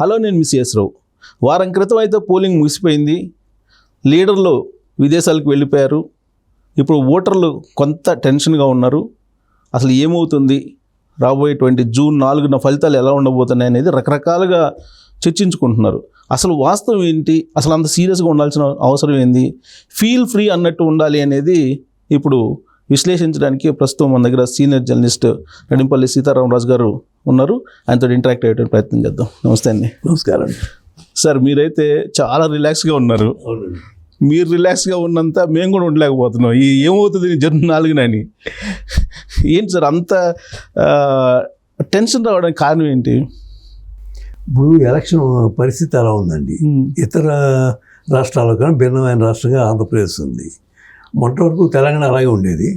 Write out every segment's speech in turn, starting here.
Hello, నేను miss రావు. వారం క్రితం అయితే పోలింగ్ ముగిసిపోయింది. లీడర్లు విదేశాలకు వెళ్ళిపోయారు. ఇప్పుడు ఓటర్లు కొంత టెన్షన్గా ఉన్నారు. అసలు ఏమవుతుంది, రాబోయేటువంటి జూన్ 4న ఫలితాలు ఎలా ఉండబోతున్నాయి అనేది రకరకాలుగా చర్చించుకుంటున్నారు. అసలు వాస్తవం ఏంటి, అసలు అంత సీరియస్గా ఉండాల్సిన అవసరం ఏంది, ఫీల్ ఫ్రీ అన్నట్టు ఉండాలి అనేది ఇప్పుడు విశ్లేషించడానికి ప్రస్తుతం మన దగ్గర సీనియర్ జర్నలిస్ట్ నడింపల్లి సీతారామరాజు గారు ఉన్నారు. ఆయనతో ఇంటరాక్ట్ అయ్యేటువంటి ప్రయత్నం చేద్దాం. నమస్తే అండి. నమస్కారం సార్. మీరైతే చాలా రిలాక్స్గా ఉన్నారు. మీరు రిలాక్స్గా ఉన్నంత మేము కూడా ఉండలేకపోతున్నాం. ఏమవుతుంది జూన్ 4న అని. ఏంటి సార్ అంత టెన్షన్ రావడానికి కారణం ఏంటి? ఇప్పుడు ఎలక్షన్ పరిస్థితి అలా ఉందండి. ఇతర రాష్ట్రాల కన్నా భిన్నమైన రాష్ట్రంగా ఆంధ్రప్రదేశ్ ఉంది. మొన్నటి వరకు తెలంగాణ అలాగే ఉండేది.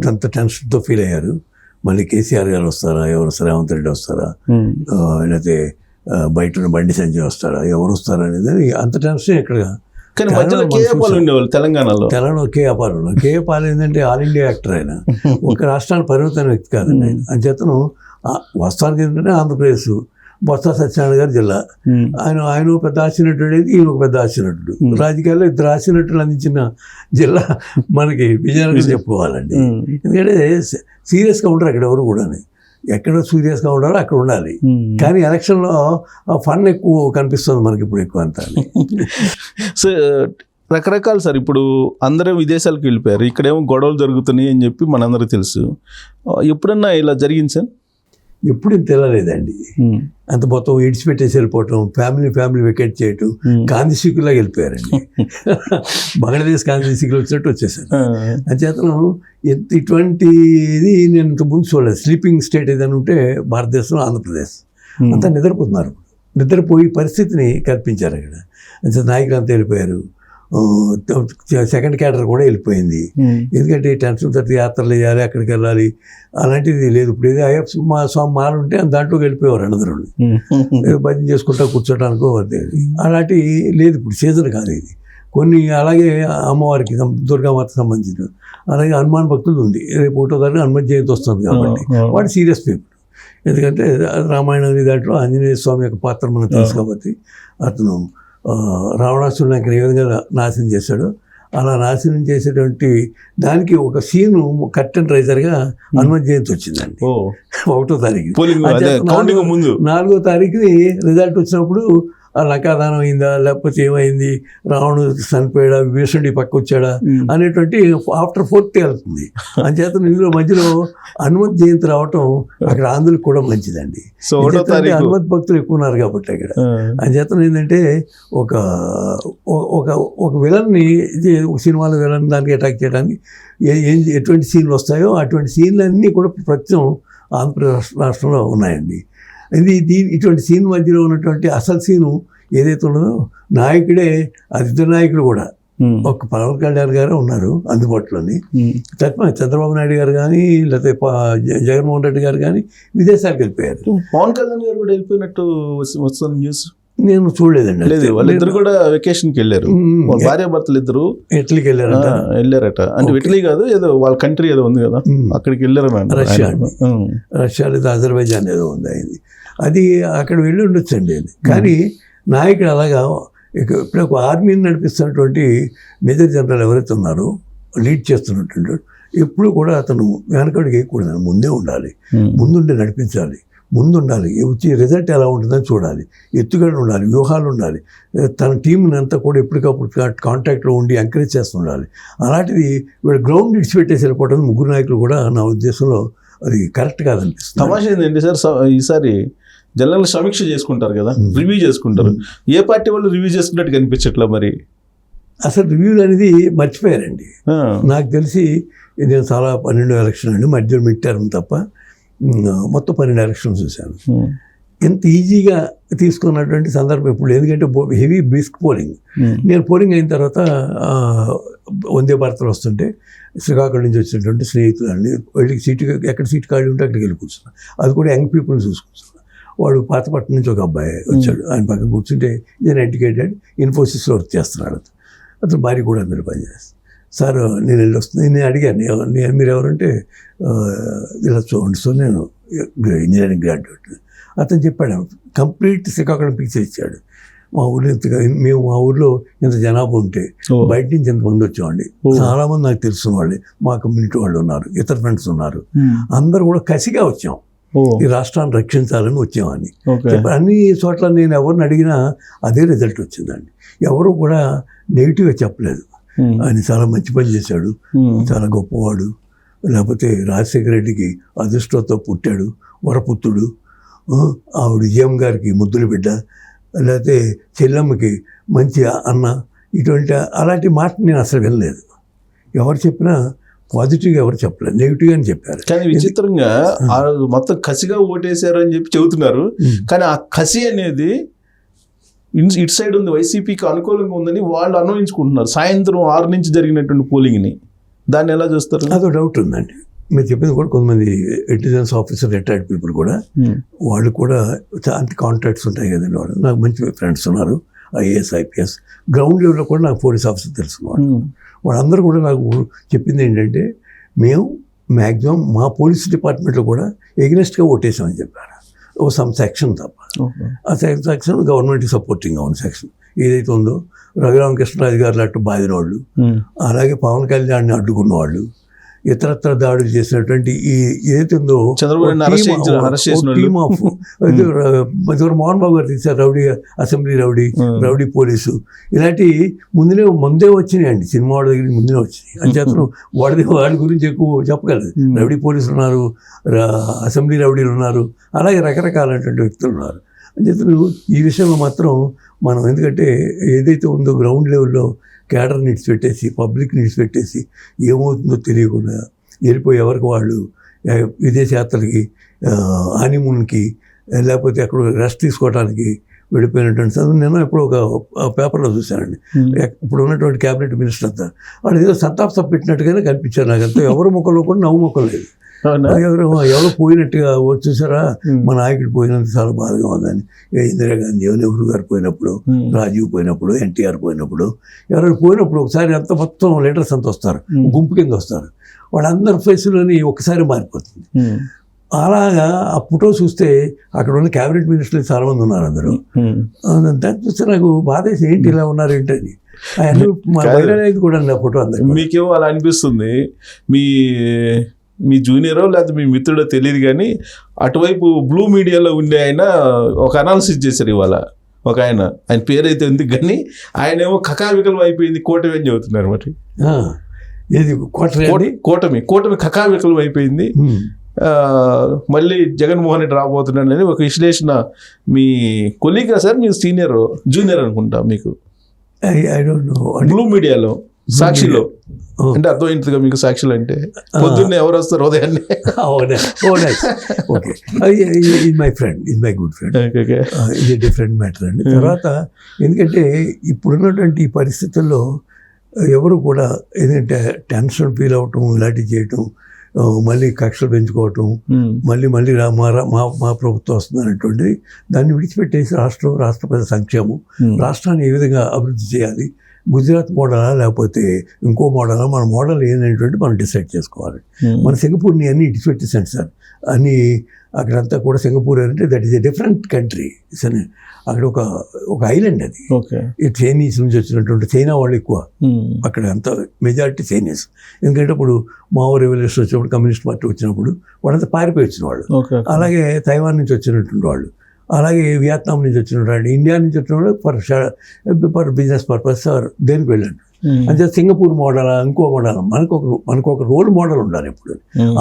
అంత టెన్షన్తో ఫీల్ అయ్యారు. మళ్ళీ కేసీఆర్ గారు వస్తారా, ఎవరు వస్తారా, రేవంత్ రెడ్డి వస్తారా, లేకపోతే బయట బండి సంజయ్ వస్తారా, ఎవరు వస్తారా అనేది అంత టెన్షన్ ఇక్కడ. కానీ మధ్యలో కేఏపాల్ ఉండేవాళ్ళు తెలంగాణలో. కేఏపాల్ ఏంటంటే ఆల్ ఇండియా యాక్టర్ ఆయన, ఒక రాష్ట్రానికి పరిమితమైన వ్యక్తి కాదండి ఆయన. అంచేతను వాస్తవానికి ఏంటంటే ఆంధ్రప్రదేశ్ బొత్స సత్యనారాయణ గారి జిల్లా. ఆయన పెద్ద ఆశనటుడు, ఈయన ఒక పెద్ద ఆశనటుడు. రాజకీయాల్లో ఇద్దరు ఆశనటులు అందించిన జిల్లా మనకి విజయనగరం చెప్పుకోవాలండి. ఎందుకంటే సీరియస్గా ఉంటారు అక్కడ ఎవరు కూడా. ఎక్కడ సీరియస్గా ఉండాలో అక్కడ ఉండాలి. కానీ ఎలక్షన్లో ఫన్ ఎక్కువ కనిపిస్తుంది మనకి ఇప్పుడు ఎక్కువ అంతా. సో రకరకాలు సార్. ఇప్పుడు అందరూ విదేశాలకు వెళ్ళిపోయారు, ఇక్కడేమో గొడవలు జరుగుతున్నాయి అని చెప్పి మనందరికీ తెలుసు. ఎప్పుడన్నా ఇలా జరిగింది సార్? ఎప్పుడు తెలియలేదండి. అంత మొత్తం ఇడిచిపెట్టేసి వెళ్ళిపోవటం, ఫ్యామిలీ వెకేట్ చేయటం, గాంధీ సిక్కులాగా వెళ్ళిపోయారండి. బంగ్లాదేశ్ గాంధీ సిక్కులు వచ్చినట్టు వచ్చేసారు. అంచేతను ఇటువంటిది నేను ఇంత ముందు చూడలేదు. స్లీపింగ్ స్టేట్ ఏదైనా ఉంటే భారతదేశంలో ఆంధ్రప్రదేశ్ అంతా నిద్రపోతున్నారు. నిద్రపోయి పరిస్థితిని కల్పించారు అక్కడ. అంతే నాయకులు అంతా వెళ్ళిపోయారు. సెకండ్ క్యాడర్ కూడా వెళ్ళిపోయింది. ఎందుకంటే టెన్షన్ తట్టి యాత్రలు వేయాలి, అక్కడికి వెళ్ళాలి, అలాంటిది లేదు. ఇప్పుడు ఏదో అయ్యప్ప స్వామి మాలు ఉంటే దాంట్లోకి వెళ్ళిపోయేవారు అందరూ. భజన చేసుకుంటా కూర్చోటానికో అలాంటి లేదు. ఇప్పుడు సీజన్ కాదు ఇది. కొన్ని అలాగే అమ్మవారికి దుర్గామాతకు సంబంధించిన అలాగే హనుమాన్ భక్తులు ఉంది. రేపు 1వ తారీఖు హనుమత్ జయంతి వస్తుంది కాబట్టి వాడు సీరియస్ పీపుల్. ఎందుకంటే రామాయణం దాంట్లో ఆంజనేయ స్వామి యొక్క పాత్ర మనకు తెలుసు కాబట్టి అతను రావణాసురుని అక్కడ ఏ విధంగా నాశనం చేశాడో అలా నాశనం చేసేటువంటి దానికి ఒక సీను కర్టెన్ రైజర్గా హనుమత్ జయంతి వచ్చిందండి 1వ తారీఖు. 4వ తారీఖుని రిజల్ట్ వచ్చినప్పుడు లంకాదానం అయిందా లేకపోతే ఏమైంది, రావణుడు చనిపోయాడా, విభీషణుడి పక్క వచ్చాడా అనేటువంటి ఆఫ్టర్ 4th వెళ్తుంది. అంచేత ఇందులో మధ్యలో హనుమత్ జయంతి రావటం అక్కడ ఆంధ్రులకు కూడా మంచిదండి. హనుమత్ భక్తులు ఎక్కువ ఉన్నారు కాబట్టి అక్కడ. అంచేత ఏంటంటే ఒక విలన్ని, ఒక సినిమాలో విలన్ దానికి అటాక్ చేయడానికి ఎటువంటి సీన్లు వస్తాయో అటువంటి సీన్లన్నీ కూడా ప్రస్తుతం ఆంధ్రప్రదేశ్ రాష్ట్రంలో ఉన్నాయండి. ఇటువంటి సీన్ మధ్యలో ఉన్నటువంటి అసలు సీను ఏదైతే ఉన్నదో నాయకుడే, ఇద్దరు నాయకులు కూడా ఒక పవన్ కళ్యాణ్ గారు ఉన్నారు అందుబాటులోని. చంద్రబాబు నాయుడు గారు కానీ లేకపోతే జగన్మోహన్ రెడ్డి గారు కానీ విదేశాలకు వెళ్ళిపోయారు. పవన్ కళ్యాణ్ గారు కూడా వెళ్ళిపోయినట్టు వస్తుంది న్యూస్. నేను చూడలేదండి. లేదు, వాళ్ళిద్దరు కూడా వెకేషన్కి వెళ్ళారు. భార్య భర్తలు ఇద్దరు ఇటలీకి వెళ్ళారట. అంటే ఇటలీ కాదు, ఏదో వాళ్ళ కంట్రీ ఏదో ఉంది కదా, అక్కడికి వెళ్ళారు. రష్యా లేదా అజర్బైజాన్ ఏదో ఉంది అయింది. అది అక్కడ వెళ్ళి ఉండొచ్చండి. అది కానీ నాయకుడు అలాగా ఇప్పుడు ఒక ఆర్మీని నడిపిస్తున్నటువంటి మేజర్ జనరల్ ఎవరైతే ఉన్నారో, లీడ్ చేస్తున్నటువంటి ఎప్పుడు కూడా అతను వెనకడికి వేయకూడదు, ముందే ఉండాలి, ముందుండి నడిపించాలి, ముందుండాలి. వచ్చి రిజల్ట్ ఎలా ఉంటుందని చూడాలి, ఎత్తుగడ ఉండాలి, వ్యూహాలు ఉండాలి, తన టీంని అంతా కూడా ఎప్పటికప్పుడు కాంటాక్ట్లో ఉండి ఎంకరేజ్ చేస్తుండాలి. అలాంటిది వీళ్ళు గ్రౌండ్ ఇడిచిపెట్టేసి వెళ్ళిపోవడం ముగ్గురు నాయకులు కూడా నా ఉద్దేశంలో అది కరెక్ట్ కాదనిపిస్తుంది. తమాషా ఏంటంటే సార్, ఈసారి జనరల్ సమీక్ష చేసుకుంటారు కదా, రివ్యూ చేసుకుంటారు. ఏ పార్టీ వాళ్ళు రివ్యూ చేసుకున్నట్టు కనిపించట్లా మరి. అసలు రివ్యూలు అనేది మర్చిపోయారండి. నాకు తెలిసి నేను చాలా 12 ఎలక్షన్ అండి, మధ్యలో మిడ్ టర్మ్ తప్ప మొత్తం 12 ఎలక్షన్స్ చూశాను. ఎంత ఈజీగా తీసుకున్నటువంటి సందర్భం ఇప్పుడు. ఎందుకంటే హెవీ బ్రిస్క్ పోలింగ్. నేను పోలింగ్ అయిన తర్వాత వందే భారత్లో వస్తుంటే శ్రీకాకుళం నుంచి వచ్చినటువంటి స్నేహితులని వాళ్ళకి ఎక్కడ సీటు ఖాళీ ఉంటే అక్కడికి వెళ్ళి కూర్చున్నాను. అది కూడా యంగ్ పీపుల్ని చూసుకుంటున్నాను. వాడు పాతపట్నం నుంచి ఒక అబ్బాయి వచ్చాడు. ఆయన పక్కన కూర్చుంటే ఈయన ఎడ్యుకేటెడ్, ఇన్ఫోసిస్లో వర్క్ చేస్తున్నాడు. అతను భార్య కూడా అందరూ పనిచేస్తాను. సార్ నేను వెళ్ళి వస్తుంది, నేను అడిగాను మీరు ఎవరంటే ఇలా చూడండి సార్, నేను ఇంజనీరింగ్ గ్రాడ్యుయేట్. అతను చెప్పాడు కంప్లీట్ శ్రీకాకుళం పిక్చర్ ఇచ్చాడు. మా ఊళ్ళో మేము మా ఊర్లో ఇంత జనాభా ఉంటే బయట నుంచి ఎంతమంది వచ్చేవాడి, చాలామంది నాకు తెలిసిన వాళ్ళే, మా కమ్యూనిటీ వాళ్ళు ఉన్నారు, ఇతర ఫ్రెండ్స్ ఉన్నారు, అందరూ కూడా కసిగా వచ్చాం, ఈ రాష్ట్రాన్ని రక్షించాలని వచ్చామని. అన్ని చోట్ల నేను ఎవరిని అడిగినా అదే రిజల్ట్ వచ్చిందండి. ఎవరు కూడా నెగిటివ్గా చెప్పలేదు. ఆయన చాలా మంచి పని చేశాడు, చాలా గొప్పవాడు, లేకపోతే రాజశేఖర రెడ్డికి అదృష్టంతో పుట్టాడు, వరపుత్రుడు, ఆవిడ విజయం గారికి ముద్దుల బిడ్డ, లేకపోతే చెల్లమ్మకి మంచి అన్న, ఇటువంటి అలాంటి మాట నేను అసలు వినలేదు. ఎవరు చెప్పినా పాజిటివ్గా ఎవరు చెప్పలేదు, నెగిటివ్గానే చెప్పారు. కానీ విచిత్రంగా ఆ రోజు మొత్తం కసిగా ఓటేశారు అని చెప్పి చెబుతున్నారు. కానీ ఆ కసి అనేది ఇటు సైడ్ ఉంది, వైసీపీకి అనుకూలంగా ఉందని వాళ్ళు అన్వయించుకుంటున్నారు. సాయంత్రం 6 నుంచి జరిగినటువంటి పోలింగ్ని దాన్ని ఎలా చూస్తారు? అదో డౌట్ ఉందండి. మీరు చెప్పింది కూడా కొంతమంది ఇంటెలిజెన్స్ ఆఫీసర్ రిటైర్డ్ పీపుల్ కూడా వాళ్ళు కూడా చాలా కాంటాక్ట్స్ ఉంటాయి కదండి. వాళ్ళు నాకు మంచి ఫ్రెండ్స్ ఉన్నారు, ఐఏఎస్ ఐపీఎస్, గ్రౌండ్ లెవెల్లో కూడా నాకు పోలీస్ ఆఫీసర్ తెలుసుకున్నాడు. వాళ్ళందరూ కూడా నాకు చెప్పింది ఏంటంటే మేము మ్యాక్సిమం మా పోలీస్ డిపార్ట్మెంట్లో కూడా ఎగ్నెస్ట్గా ఓటేసామని చెప్పారు. ఓ సమ్ సెక్షన్ తప్ప, ఆ సెక్షన్ గవర్నమెంట్కి సపోర్టింగ్గా ఉన్న సెక్షన్ ఏదైతే ఉందో, రఘురామకృష్ణరాజు గారు అట్టు బాధిన వాళ్ళు, అలాగే పవన్ కళ్యాణ్ని అడ్డుకున్న వాళ్ళు, ఇతరత్ర దాడులు చేసినటువంటి ఈ ఏదైతే ఉందో టీమ్ ఆఫ్ మోహన్ బాబు గారు తీశారు, రౌడీ అసెంబ్లీ రౌడీ పోలీసు, ఇలాంటి ముందే వచ్చినాయండి. సినిమా వాళ్ళ దగ్గర ముందే వచ్చినాయి. అంచేతను వాళ్ళ గురించి ఎక్కువ చెప్పగలదు. రౌడీ పోలీసులు ఉన్నారు, అసెంబ్లీ రౌడీలు ఉన్నారు, అలాగే రకరకాలైనటువంటి వ్యక్తులు ఉన్నారు. అంచేతను ఈ విషయంలో మాత్రం మనం, ఎందుకంటే ఏదైతే ఉందో గ్రౌండ్ లెవెల్లో క్యాడర్ని ఇడిచిపెట్టేసి, పబ్లిక్ని ఇడిచిపెట్టేసి, ఏమవుతుందో తెలియకుండా వెళ్ళిపోయి ఎవరికి వాళ్ళు విదేశయాత్రలకి, హనీమూన్కి, లేకపోతే అక్కడ రెస్ట్ తీసుకోవడానికి వెళ్ళిపోయినటువంటి చదువు నేను ఎప్పుడో ఒక పేపర్లో చూశానండి. ఇప్పుడు ఉన్నటువంటి క్యాబినెట్ మినిస్టర్ అంతా వాళ్ళు ఏదో సంతాప్ సభ పెట్టినట్టుగానే కనిపించారు నాకు. అంతా ఎవరి ముఖంలో కూడా నవ్వు ముఖం లేదు. ఎవరో పోయినట్టుగా చూసారా, మా నాయకుడు పోయినంత చాలా బాధగా ఉందని. ఇందిరాగాంధీ, నెహ్రూ గారు పోయినప్పుడు, రాజీవ్ పోయినప్పుడు, ఎన్టీఆర్ పోయినప్పుడు, ఎవరైనా పోయినప్పుడు ఒకసారి అంత మొత్తం లీడర్స్ అంతా వస్తారు, గుంపు కింద వస్తారు, వాళ్ళందరి ఫేస్లోని ఒకసారి మారిపోతుంది. అలాగా ఆ ఫోటో చూస్తే అక్కడ ఉన్న క్యాబినెట్ మినిస్టర్లు చాలామంది ఉన్నారు అందరూ. దాన్ని చూస్తే నాకు బాధ వేసి ఏంటి ఇలా ఉన్నారు ఏంటని. అవన్నీ కూడా ఆ ఫోటో అందరూ. మీకేమో అలా అనిపిస్తుంది, మీ జూనియరో లేకపోతే మీ మిత్రుడో తెలియదు కానీ అటువైపు బ్లూ మీడియాలో ఉండే ఆయన ఒక అనాలిసిస్ చేశారు ఇవాళ. ఒక ఆయన పేరు అయితే ఉంది కానీ ఆయన ఏమో కకావికలం అయిపోయింది కూటమి అని చెబుతున్నారు. మరి ఏది కూటమి కకావికలం అయిపోయింది, మళ్ళీ జగన్మోహన్ రెడ్డి రాబోతున్నాడు అని ఒక విశ్లేషణ. మీ కొలీగా సార్, మీ జూనియర్ అనుకుంటా మీకు, ఐ డోంట్ నో, బ్లూ మీడియాలో, సాక్షిలో, అంటే అర్థమైందిగా మీకు సాక్షులు అంటే పొద్దున్నే ఎవరు వస్తారు ఉదయాన్నే. Okay, my friend, is my good friend, ఇది డిఫరెంట్ మ్యాటర్ అండి. తర్వాత ఎందుకంటే ఇప్పుడున్నటువంటి ఈ పరిస్థితుల్లో ఎవరు కూడా ఏదంటే టెన్షన్ ఫీల్ అవటం, ఇలాంటివి చేయటం, మళ్ళీ కక్షలు పెంచుకోవటం, మళ్ళీ మా ప్రభుత్వం వస్తుంది అనేటువంటిది దాన్ని విడిచిపెట్టేసి రాష్ట్రపతి సంక్షేమం, రాష్ట్రాన్ని ఏ విధంగా అభివృద్ధి చేయాలి, గుజరాత్ మోడలా లేకపోతే ఇంకో మోడలా, మన మోడల్ ఏంటనేటువంటి మనం డిసైడ్ చేసుకోవాలి. మన సింగపూర్ని అన్ని ఇడిచిపెట్టేసాను సార్, అన్నీ అక్కడంతా కూడా సింగపూర్ అంటే that is a different country. అక్కడ ఒక ఐలాండ్ అది. ఈ చైనీస్ నుంచి వచ్చినటువంటి చైనా వాళ్ళు ఎక్కువ అక్కడ, అంత మెజారిటీ చైనీస్. ఎందుకంటే ఇప్పుడు మావో రెవల్యూషన్ వచ్చినప్పుడు, కమ్యూనిస్ట్ పార్టీ వచ్చినప్పుడు వాళ్ళంతా పారిపోయి వచ్చిన వాళ్ళు. అలాగే తైవాన్ నుంచి వచ్చినటువంటి వాళ్ళు, అలాగే వియత్నాం నుంచి వచ్చినటువంటి, ఇండియా నుంచి వచ్చిన వాళ్ళు ఫర్ బిజినెస్ పర్పస్ దేనికి వెళ్ళండి. అంటే సింగపూర్ మోడల్, ఇంకో మోడల్, మనకు ఒక రోల్ మోడల్ ఉండాలి. ఎప్పుడు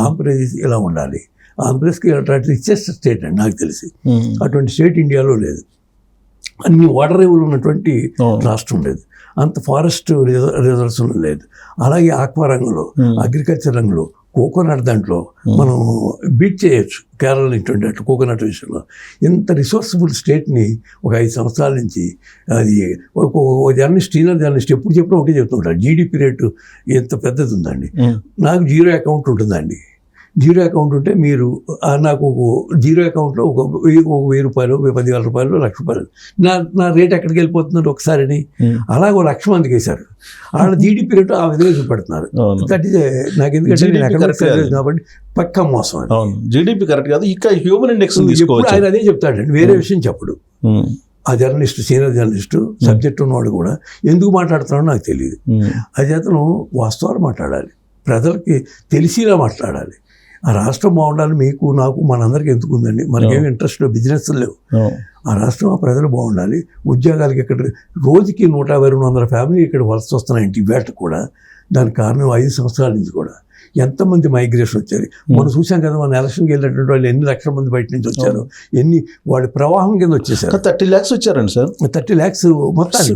ఆంధ్రప్రదేశ్ ఇలా ఉండాలి. ఆంధ్రప్రదేశ్కి రిచెస్ట్ స్టేట్ అండి నాకు తెలిసి, అటువంటి స్టేట్ ఇండియాలో లేదు. అన్ని వాటర్ రేవులు ఉన్నటువంటి రాష్ట్రం లేదు, అంత ఫారెస్ట్ రిజర్వ్స్ లేదు. అలాగే ఆక్వా రంగంలో, అగ్రికల్చర్ రంగంలో, కోకోనట్ దాంట్లో మనం బీట్ చేయొచ్చు కేరళ ఇటువంటి అట్లా కోకోనట్ విషయంలో. ఎంత రిసోర్సిబుల్ స్టేట్ని ఒక 5 సంవత్సరాల నుంచి అది జర్నలిస్ట్ ఎప్పుడు చెప్పినా ఒకటే చెప్తుంటారు, జీడిపి రేటు ఎంత పెద్దది ఉందండి. నాకు జీరో అకౌంట్ ఉంటుందండి, జీరో అకౌంట్ ఉంటే మీరు నాకు జీరో అకౌంట్లో ఒక 1000 రూపాయలు 10,000 రూపాయలు ₹1,00,000 నా రేట్ ఎక్కడికి వెళ్ళిపోతుందంటే ఒకసారిని అలాగే 1,00,000 మందికి వేశారు. వాళ్ళ జీడిపి రేటు ఆ విధంగా చూపెడుతున్నారు. దట్ ఈజ్ నాకు ఎందుకంటే నేను ఎకనామిక్స్ చదివాను కాబట్టి పక్కా మోసం అది. జీడిపి కరెక్ట్ కాదు, ఇక హ్యూమన్ ఇండెక్స్ ఎప్పుడు ఆయన అదే చెప్తాడండి, వేరే విషయం చెప్పడు. ఆ జర్నలిస్టు, సీనియర్ జర్నలిస్టు, సబ్జెక్ట్ ఉన్నవాడు కూడా ఎందుకు మాట్లాడుతున్నాడో నాకు తెలియదు. అది అతను వాస్తవాలు మాట్లాడాలి, ప్రజలకి తెలిసిలా మాట్లాడాలి. ఆ రాష్ట్రం బాగుండాలి, మీకు నాకు మనందరికీ ఎందుకు ఉందండి, మనకేమి ఇంట్రెస్ట్ బిజినెస్ లేవు. ఆ రాష్ట్రం, ఆ ప్రజలు బాగుండాలి. ఉద్యోగాలకి ఇక్కడ రోజుకి 150-200 ఫ్యామిలీ ఇక్కడ వలస వస్తున్నాయంటే వేట కూడా. దానికి కారణం 5 సంవత్సరాల నుంచి కూడా ఎంతమంది మైగ్రేషన్ వచ్చారు. మనం చూసాం కదా, మన ఎలక్షన్కి వెళ్ళినటువంటి వాళ్ళు ఎన్ని లక్షల మంది బయట నుంచి వచ్చారు, వాడి ప్రవాహం కింద వచ్చేసారు. 30 lakhs వచ్చారండి సార్. 30 lakhs మొత్తానికి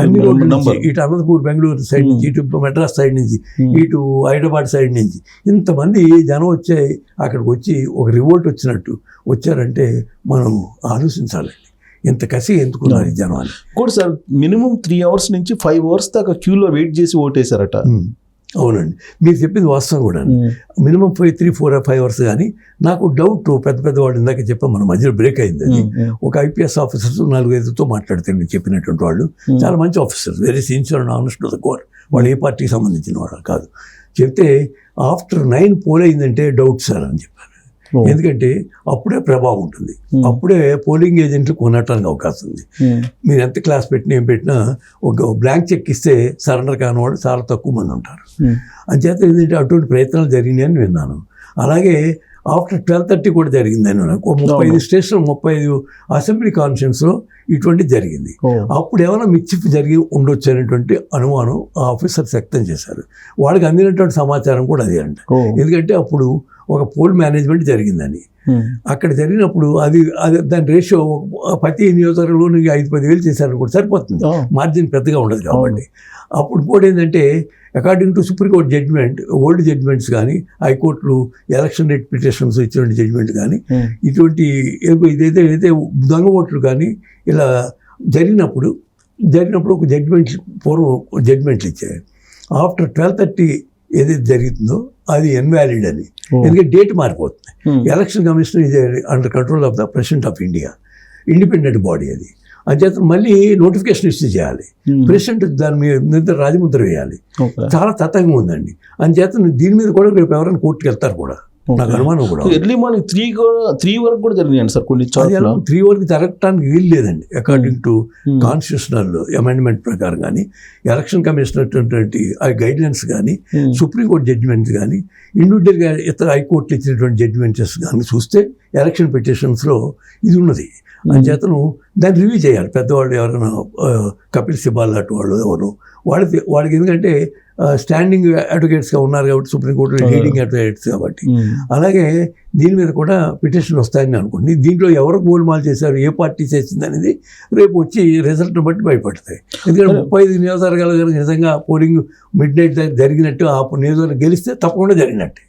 అన్ని రోడ్ల నుంచి, ఇటు అనంతపూర్ బెంగళూరు సైడ్ నుంచి, ఇటు మద్రాస్ సైడ్ నుంచి, ఇటు హైదరాబాద్ సైడ్ నుంచి ఇంతమంది జనం వచ్చాయి. అక్కడికి వచ్చి ఒక రివోల్ట్ వచ్చినట్టు వచ్చారంటే మనం ఆలోచించాలండి, ఇంత కసి ఎందుకున్నారు ఈ జనం అని. కూడా సార్ మినిమం 3 hours నుంచి 5 hours దాకా క్యూలో వెయిట్ చేసి ఓటేశారట. అవునండి, మీరు చెప్పింది వాస్తవం కూడా. Minimum 3-4-5 hours. కానీ నాకు డౌట్, పెద్ద వాడు ఇందాక చెప్పాం, మన మధ్యలో బ్రేక్ అయింది. అది ఒక IPS ఆఫీసర్స్ 4-5తో మాట్లాడుతాను చెప్పినటువంటి వాళ్ళు, చాలా మంచి officers, very sincere and honest to the core. వాళ్ళు ఏ పార్టీకి సంబంధించిన వాళ్ళు కాదు. చెప్తే ఆఫ్టర్ 9 పోల్ అయిందంటే డౌట్ సార్ అని చెప్పారు. ఎందుకంటే అప్పుడే ప్రభావం ఉంటుంది, అప్పుడే పోలింగ్ ఏజెంట్లు కొనటానికి అవకాశం ఉంది. మీరు ఎంత క్లాస్ పెట్టినా ఏం పెట్టినా ఒక బ్లాంక్ చెక్ ఇస్తే సరెండర్ కానివాడు చాలా తక్కువ మంది ఉంటారు. అంచేత ఏంటంటే అటువంటి ప్రయత్నాలు జరిగినాయని విన్నాను. అలాగే ఆఫ్టర్ 12:30 కూడా జరిగిందని నాకు 35 స్టేషన్ 35 అసెంబ్లీ కాన్ఫరెన్స్లో ఇటువంటి జరిగింది. అప్పుడు ఏమైనా మిక్సిప్ జరిగి ఉండొచ్చు అనేటువంటి అనుమానం ఆ ఆఫీసర్స్ వ్యక్తం చేశారు. వాళ్ళకి అందినటువంటి సమాచారం కూడా అదే అంట. ఎందుకంటే అప్పుడు ఒక పోల్ మేనేజ్మెంట్ జరిగిందని, అక్కడ జరిగినప్పుడు అది దాని రేషియో ప్రతి నియోజకవర్గంలో 5-10 వేలు చేశారని కూడా సరిపోతుంది, మార్జిన్ పెద్దగా ఉండదు కాబట్టి. అప్పుడు కూడా ఏంటంటే according to supreme court judgement, old judgements కానీ, హైకోర్టులు ఎలక్షన్ రేట్ పిటిషన్స్ ఇచ్చినటువంటి జడ్జిమెంట్ కానీ, ఇటువంటి ఏదైతే దొంగ ఓట్లు కానీ ఇలా జరిగినప్పుడు ఒక జడ్జిమెంట్, పూర్వం జడ్జిమెంట్లు ఇచ్చారు. ఆఫ్టర్ 12:30 ఏదైతే జరుగుతుందో అది ఇన్వాలిడ్ అని, ఎందుకంటే డేట్ మారిపోతుంది. ఎలక్షన్ కమిషన్ ఇది under control of the president of India, independent body అది. అంచేత మళ్ళీ నోటిఫికేషన్ ఇష్యూ చేయాలి, ప్రెసిడెంట్ దాని మీద రాజముద్ర వేయాలి. చాలా తతంగా ఉందండి. అంచేత దీని మీద కూడా రేపు ఎవరైనా కోర్టుకు వెళ్తారు కూడా, నాకు అనుమానం కూడా. ఎర్లీ మార్నింగ్ 3 వరకు కూడా జరిగింది సార్ కొన్ని చోట్ల. 3 వరకు జరగటానికి వీలు లేదండి అకార్డింగ్ టు కాన్స్టిట్యూషనల్ అమెండ్మెంట్ ప్రకారం. కానీ ఎలక్షన్ కమిషన్ అటువంటి ఆ గైడ్లైన్స్ కానీ, సుప్రీంకోర్టు జడ్జిమెంట్స్ కానీ, ఇండివిజువల్గా ఇతర హైకోర్టులు ఇచ్చినటువంటి జడ్జిమెంట్స్ కానీ చూస్తే ఎలక్షన్ పిటిషన్స్లో ఇది ఉన్నది. అంచేతను దాన్ని రివ్యూ చేయాలి. పెద్దవాళ్ళు ఎవరైనా కపిల్ సిబాల్ లాంటి వాళ్ళు ఎవరు, వాళ్ళకి ఎందుకంటే స్టాండింగ్ అడ్వకేట్స్గా ఉన్నారు కాబట్టి, సుప్రీంకోర్టులో లీడింగ్ అడ్వకేట్స్ కాబట్టి. అలాగే దీని మీద కూడా పిటిషన్ వస్తాయని అనుకోండి. దీంట్లో ఎవరు గోల్మాల్ చేశారు, ఏ పార్టీ చేసింది అనేది రేపు వచ్చి రిజల్ట్ని బట్టి భయపడతాయి. ఎందుకంటే 35 నియోజకవర్గాలు నిజంగా పోలింగ్ మిడ్ నైట్ జరిగినట్టు, ఆ నియోజకవర్గం గెలిస్తే తప్పకుండా జరిగినట్టే.